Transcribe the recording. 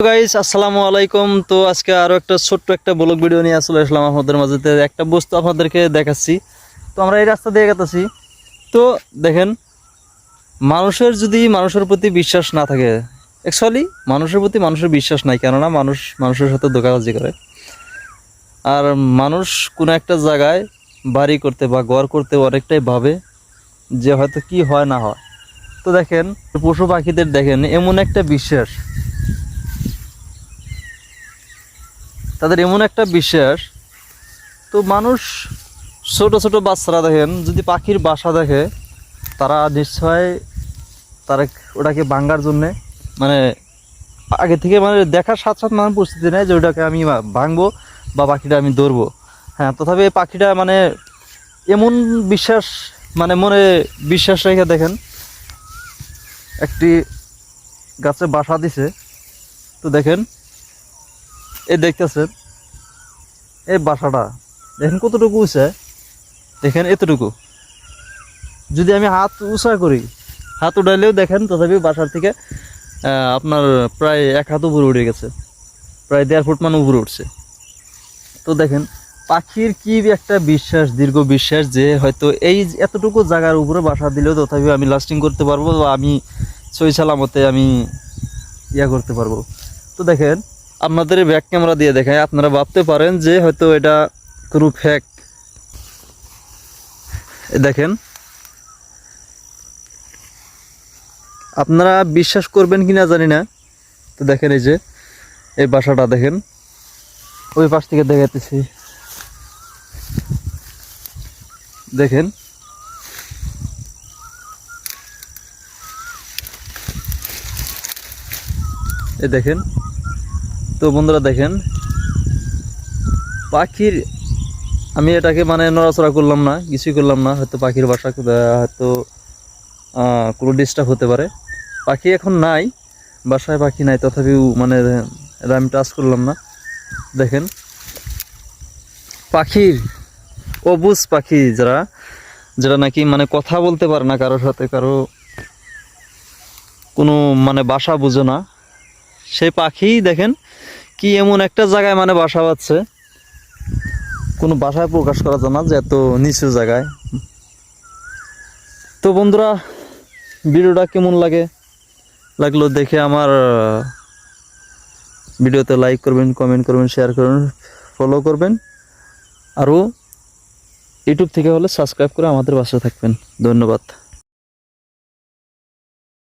Guys আসসালামু আলাইকুম। তো আজকে আরো একটা ছোট্ট একটা ব্লগ ভিডিও নিয়ে আসলে আসলাম আপনাদের মাঝে। একটা বস্তু আপনাদেরকে দেখাচ্ছি। তো আমরা এই রাস্তা দিয়ে গেতেছি। তো দেখেন, মানুষের প্রতি বিশ্বাস না থাকে, অ্যাকচুয়ালি মানুষের প্রতি মানুষের বিশ্বাস নাই, কেননা মানুষ মানুষের সাথে ধোঁকাবাজি করে। আর মানুষ কোনো একটা জায়গায় বাড়ি করতে বা ঘর করতে অনেকটাই ভাবে যে হয়তো কি হয় না হয়। তো দেখেন, পশু পাখিদের দেখেন এমন একটা বিশ্বাস, তাদের এমন একটা বিশ্বাস। তো মানুষ, ছোট ছোট বাচ্চারা দেখেন যদি পাখির বাসা দেখে, তারা নিশ্চয় তারা ওটাকে ভাঙার জন্যে মানে আগে থেকে মানে দেখার সাথে সাথে মানে প্রস্তুতি নেয় যে ওটাকে আমি ভাঙবো বা পাখিটা আমি ধরবো। হ্যাঁ, তথাপি এই পাখিটা মানে এমন বিশ্বাস, মানে মনে বিশ্বাস রেখে দেখেন একটি গাছে বাসা দিছে। তো দেখেন, এই দেখতেছেন এই বাসাটা দেখেন কতটুকু উঁচা, দেখেন এতটুকু। যদি আমি হাত উঁচা করি, হাত উঠাইলেও দেখেন তথাপি বাসার থেকে আপনার প্রায় 1 হাত উপরে উঠে গেছে, প্রায় 1.5 ফুট মানে উপরে উঠছে। তো দেখেন পাখির কি একটা বিশ্বাস, দীর্ঘ বিশ্বাস, যে হয়তো এই এতটুকু জায়গার উপরে বাসা দিলেও তথাপি আমি লাস্টিং করতে পারবো বা আমি সই সালামতে আমি করতে পারবো। তো দেখেন, আপনাদের ব্যাক ক্যামেরা দিয়ে দেখায়, আপনারা ভাবতে পারেন যে হয়তো এটা কোনো ফেক। দেখেন, আপনারা বিশ্বাস করবেন কিনা জানি না। তো দেখেন এই যে এই বাসাটা দেখেন, ওই পাশ থেকে দেখাতেছি, দেখেন এই দেখেন। তো বন্ধুরা দেখেন, পাখির আমি এটাকে মানে নড়াচড়া করলাম না, কিছুই করলাম না, হয়তো পাখির বাসা হয়তো কোনো ডিস্টার্ব হতে পারে। পাখি এখন নাই, বাসায় পাখি নাই, তথাপিও মানে আমি টাচ করলাম না। দেখেন পাখির অবুঝ পাখি, যারা যারা নাকি মানে কথা বলতে পারে না কারোর সাথে, কারো কোনো মানে বাসা বুঝো না, সেই পাখি দেখেন কি এমন একটা জায়গায় মানে বাসা বাঁধছে, কোনো বাসায় প্রকাশ করা যায় না যে এত নিচু জায়গায়। তো বন্ধুরা, ভিডিওটা কেমন লাগলো দেখে আমার ভিডিওতে লাইক করবেন, কমেন্ট করবেন, শেয়ার করবেন, ফলো করবেন, আরও ইউটিউব থেকে হলে সাবস্ক্রাইব করে আমাদের পাশে থাকবেন। ধন্যবাদ।